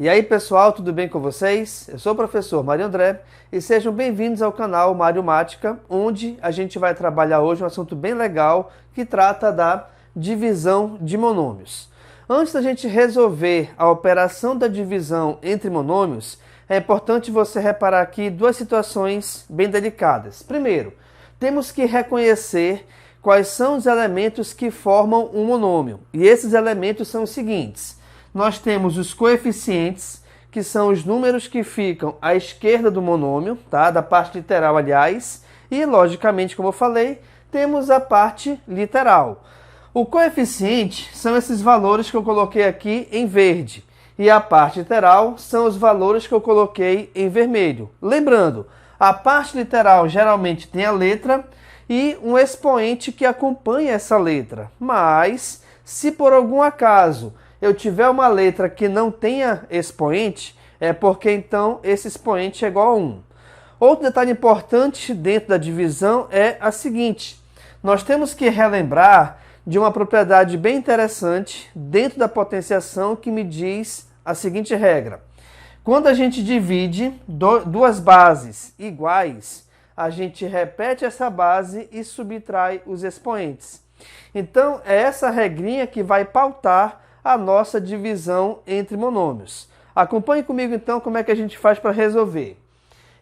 E aí pessoal, tudo bem com vocês? Eu sou o professor Mário André e sejam bem-vindos ao canal Mário Mática, onde a gente vai trabalhar hoje um assunto bem legal que trata da divisão de monômios. Antes da gente resolver a operação da divisão entre monômios, é importante você reparar aqui duas situações bem delicadas. Primeiro, temos que reconhecer quais são os elementos que formam um monômio. E esses elementos são os seguintes. Nós temos os coeficientes, que são os números que ficam à esquerda do monômio, tá? Da parte literal, aliás. E, logicamente, como eu falei, temos a parte literal. O coeficiente são esses valores que eu coloquei aqui em verde. E a parte literal são os valores que eu coloquei em vermelho. Lembrando, a parte literal geralmente tem a letra e um expoente que acompanha essa letra. Mas, se por algum acaso eu tiver uma letra que não tenha expoente, é porque então esse expoente é igual a 1. Outro detalhe importante dentro da divisão é a seguinte. Nós temos que relembrar de uma propriedade bem interessante dentro da potenciação que me diz a seguinte regra. Quando a gente divide duas bases iguais, a gente repete essa base e subtrai os expoentes. Então, é essa regrinha que vai pautar a nossa divisão entre monômios. Acompanhe comigo, então, como é que a gente faz para resolver.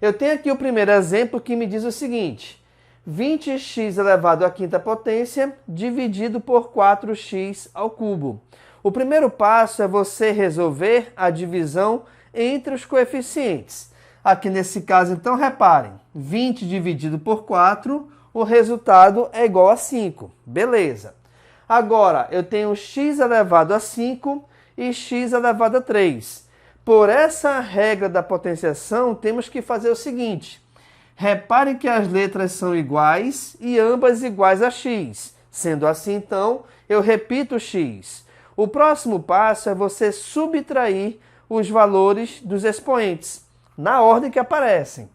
Eu tenho aqui o primeiro exemplo que me diz o seguinte. 20x elevado à quinta potência dividido por 4x ao cubo. O primeiro passo é você resolver a divisão entre os coeficientes. Aqui nesse caso, então, reparem. 20 dividido por 4, o resultado é igual a 5. Beleza. Agora, eu tenho x elevado a 5 e x elevado a 3. Por essa regra da potenciação, temos que fazer o seguinte. Reparem que as letras são iguais e ambas iguais a x. Sendo assim, então, eu repito x. O próximo passo é você subtrair os valores dos expoentes, na ordem que aparecem.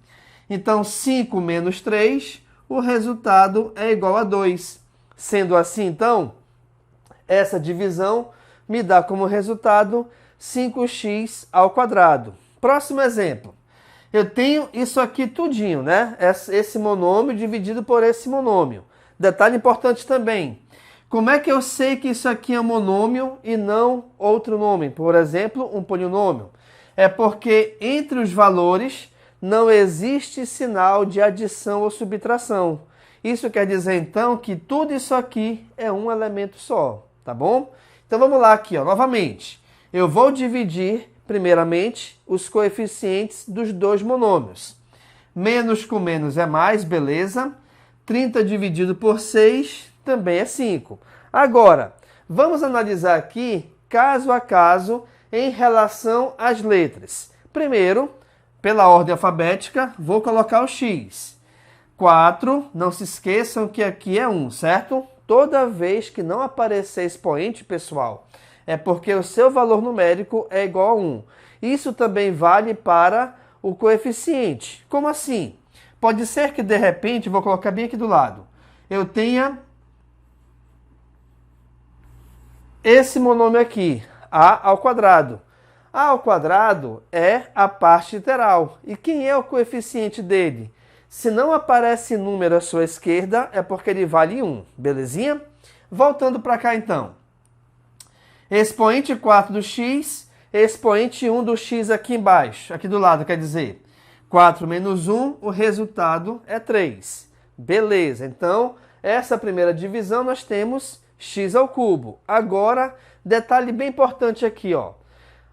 Então, 5 menos 3, o resultado é igual a 2. Sendo assim, então, essa divisão me dá como resultado 5x ao quadrado. Próximo exemplo. Eu tenho isso aqui tudinho, né? Esse monômio dividido por esse monômio. Detalhe importante também. Como é que eu sei que isso aqui é um monômio e não outro nome? Por exemplo, um polinômio. É porque entre os valores não existe sinal de adição ou subtração. Isso quer dizer, então, que tudo isso aqui é um elemento só, tá bom? Então, vamos lá aqui, ó, novamente. Eu vou dividir, primeiramente, os coeficientes dos dois monômios. Menos com menos é mais, beleza? 30 dividido por 6 também é 5. Agora, vamos analisar aqui, caso a caso, em relação às letras. Primeiro, pela ordem alfabética, vou colocar o x. 4, não se esqueçam que aqui é 1, certo? Toda vez que não aparecer expoente, pessoal, é porque o seu valor numérico é igual a 1. Isso também vale para o coeficiente. Como assim? Pode ser que, de repente, vou colocar bem aqui do lado, eu tenha esse monômio aqui, a ao quadrado. A ao quadrado é a parte literal. E quem é o coeficiente dele? Se não aparece número à sua esquerda, é porque ele vale 1, belezinha? Voltando para cá, então. Expoente 4 do x, expoente 1 do x aqui embaixo, aqui do lado, quer dizer, 4 menos 1, o resultado é 3. Beleza, então, essa primeira divisão nós temos x ao cubo. Agora, detalhe bem importante aqui, ó.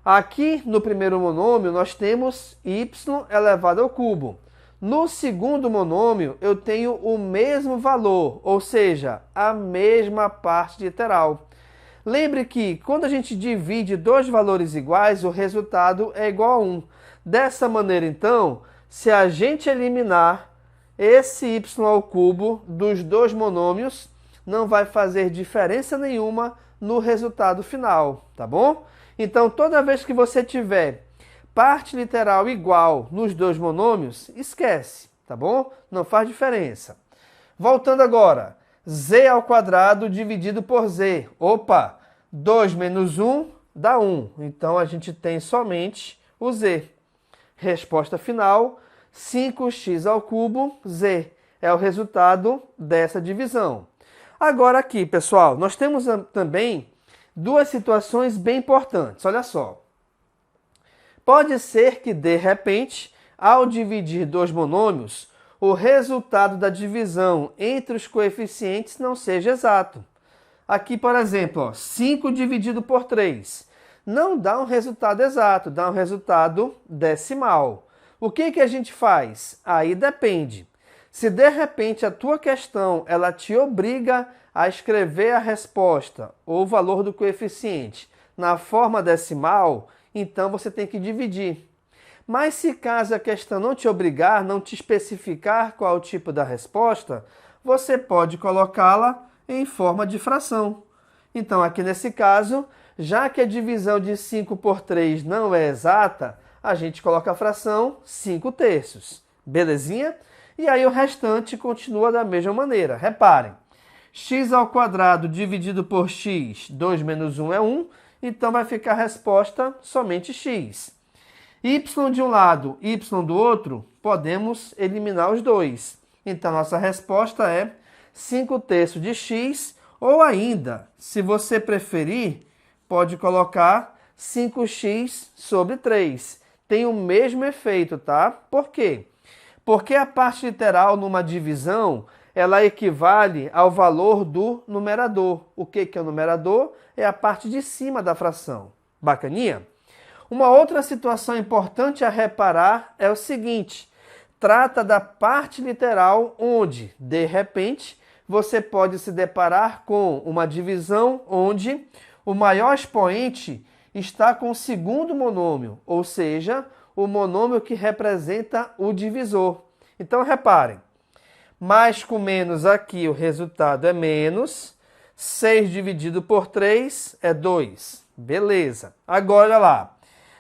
Aqui no primeiro monômio nós temos y elevado ao cubo. No segundo monômio, eu tenho o mesmo valor, ou seja, a mesma parte literal. Lembre que, quando a gente divide dois valores iguais, o resultado é igual a 1. Dessa maneira, então, se a gente eliminar esse y ao cubo dos dois monômios, não vai fazer diferença nenhuma no resultado final, tá bom? Então, toda vez que você tiver parte literal igual nos dois monômios, esquece, tá bom? Não faz diferença. Voltando agora, z ao quadrado dividido por z. Opa, 2 menos 1, dá 1. Então, a gente tem somente o z. Resposta final, 5x ao cubo, z. É o resultado dessa divisão. Agora aqui, pessoal, nós temos também duas situações bem importantes. Olha só. Pode ser que, de repente, ao dividir dois monômios, o resultado da divisão entre os coeficientes não seja exato. Aqui, por exemplo, ó, 5 dividido por 3 não dá um resultado exato, dá um resultado decimal. O que a gente faz? Aí depende. Se de repente a tua questão ela te obriga a escrever a resposta ou o valor do coeficiente na forma decimal, então você tem que dividir. Mas se caso a questão não te obrigar, não te especificar qual é o tipo da resposta, você pode colocá-la em forma de fração. Então, aqui nesse caso, já que a divisão de 5 por 3 não é exata, a gente coloca a fração 5/3. Belezinha? E aí o restante continua da mesma maneira. Reparem, x² dividido por x, 2 menos 1 é 1, então vai ficar a resposta somente x. Y de um lado, y do outro, podemos eliminar os dois. Então, nossa resposta é 5/3 de x, ou ainda, se você preferir, pode colocar 5x sobre 3. Tem o mesmo efeito, tá? Por quê? Porque a parte literal numa divisão, ela equivale ao valor do numerador. O que é o numerador? É a parte de cima da fração. Bacaninha? Uma outra situação importante a reparar é o seguinte: trata da parte literal onde, de repente, você pode se deparar com uma divisão onde o maior expoente está com o segundo monômio, ou seja, o monômio que representa o divisor. Então, reparem, mais com menos aqui o resultado é menos, 6 dividido por 3 é 2. Beleza. Agora, olha lá.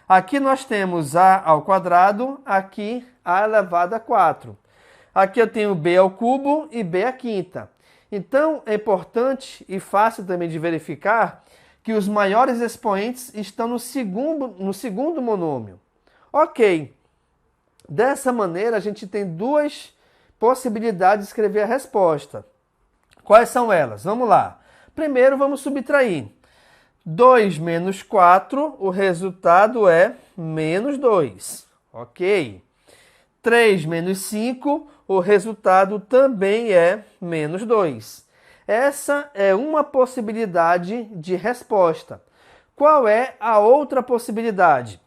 Aqui nós temos a ao quadrado, aqui a elevado a 4. Aqui eu tenho b ao cubo e b à quinta. Então, é importante e fácil também de verificar que os maiores expoentes estão no segundo monômio. Ok. Dessa maneira, a gente tem duas possibilidades de escrever a resposta. Quais são elas? Vamos lá. Primeiro, vamos subtrair. 2 menos 4, o resultado é menos 2. Ok. 3 menos 5, o resultado também é menos 2. Essa é uma possibilidade de resposta. Qual é a outra possibilidade?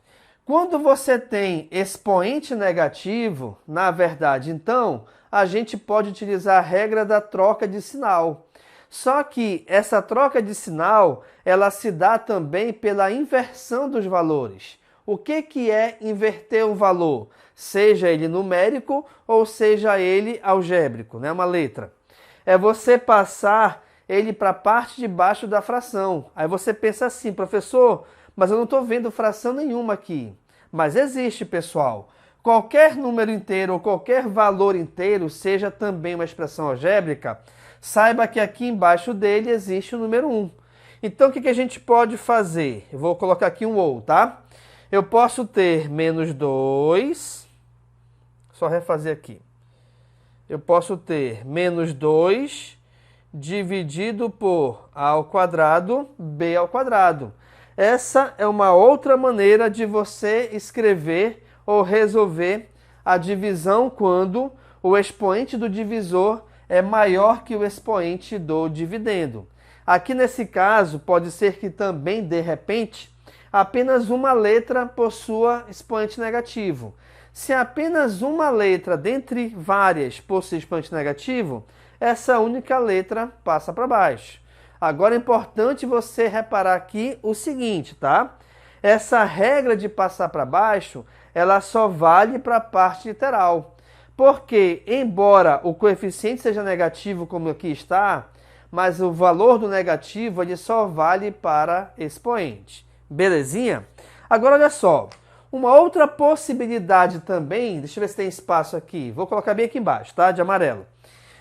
Quando você tem expoente negativo, na verdade, então, a gente pode utilizar a regra da troca de sinal. Só que essa troca de sinal, ela se dá também pela inversão dos valores. O que é inverter um valor? Seja ele numérico ou seja ele algébrico, né? Uma letra. É você passar ele para a parte de baixo da fração. Aí você pensa assim, professor, mas eu não estou vendo fração nenhuma aqui. Mas existe, pessoal. Qualquer número inteiro ou qualquer valor inteiro, seja também uma expressão algébrica, saiba que aqui embaixo dele existe o número 1. Então, o que a gente pode fazer? Eu vou colocar aqui um ou, tá? Eu posso ter menos 2, só refazer aqui. Eu posso ter menos 2 dividido por a ao quadrado, b ao quadrado. Essa é uma outra maneira de você escrever ou resolver a divisão quando o expoente do divisor é maior que o expoente do dividendo. Aqui nesse caso, pode ser que também, de repente, apenas uma letra possua expoente negativo. Se apenas uma letra dentre várias possui expoente negativo, essa única letra passa para baixo. Agora é importante você reparar aqui o seguinte, tá? Essa regra de passar para baixo, ela só vale para a parte literal. Porque, embora o coeficiente seja negativo, como aqui está, mas o valor do negativo ele só vale para expoente. Belezinha? Agora, olha só. Uma outra possibilidade também, deixa eu ver se tem espaço aqui, vou colocar bem aqui embaixo, tá? De amarelo.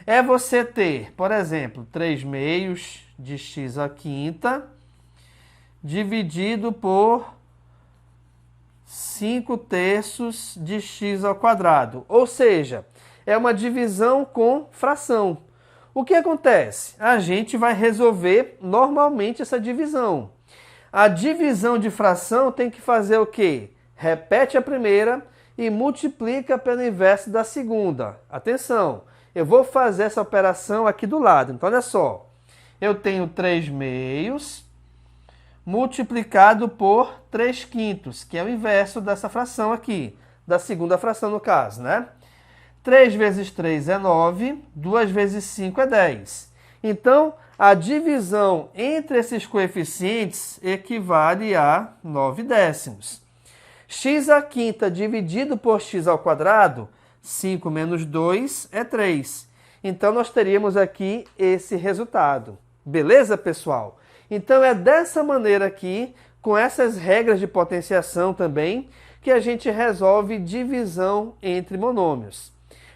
É você ter, por exemplo, 3 meios de x à quinta dividido por 5/3 de x ao quadrado. Ou seja, é uma divisão com fração. O que acontece? A gente vai resolver normalmente essa divisão. A divisão de fração tem que fazer o quê? Repete a primeira e multiplica pelo inverso da segunda. Atenção, eu vou fazer essa operação aqui do lado. Então, olha só. Eu tenho 3/2 multiplicado por 3/5, que é o inverso dessa fração aqui, da segunda fração no caso, né? 3 vezes 3 é 9, 2 vezes 5 é 10. Então, a divisão entre esses coeficientes equivale a 9/10. X² dividido por x ao quadrado, 5 menos 2 é 3. Então, nós teríamos aqui esse resultado. Beleza, pessoal? Então, é dessa maneira aqui, com essas regras de potenciação também, que a gente resolve divisão entre monômios.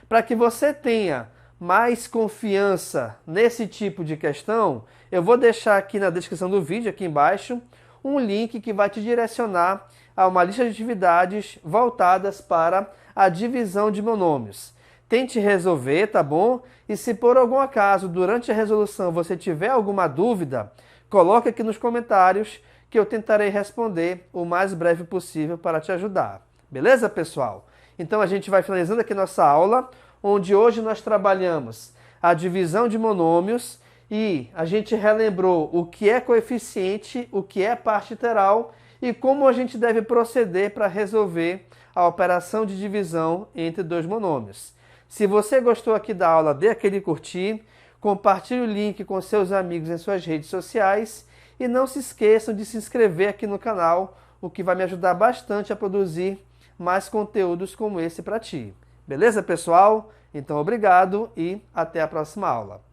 Para que você tenha mais confiança nesse tipo de questão, eu vou deixar aqui na descrição do vídeo, aqui embaixo, um link que vai te direcionar a uma lista de atividades voltadas para a divisão de monômios. Tente resolver, tá bom? E se por algum acaso, durante a resolução, você tiver alguma dúvida, coloque aqui nos comentários que eu tentarei responder o mais breve possível para te ajudar. Beleza, pessoal? Então a gente vai finalizando aqui nossa aula, onde hoje nós trabalhamos a divisão de monômios e a gente relembrou o que é coeficiente, o que é parte literal e como a gente deve proceder para resolver a operação de divisão entre dois monômios. Se você gostou aqui da aula, dê aquele curtir, compartilhe o link com seus amigos em suas redes sociais e não se esqueçam de se inscrever aqui no canal, o que vai me ajudar bastante a produzir mais conteúdos como esse para ti. Beleza, pessoal? Então, obrigado e até a próxima aula.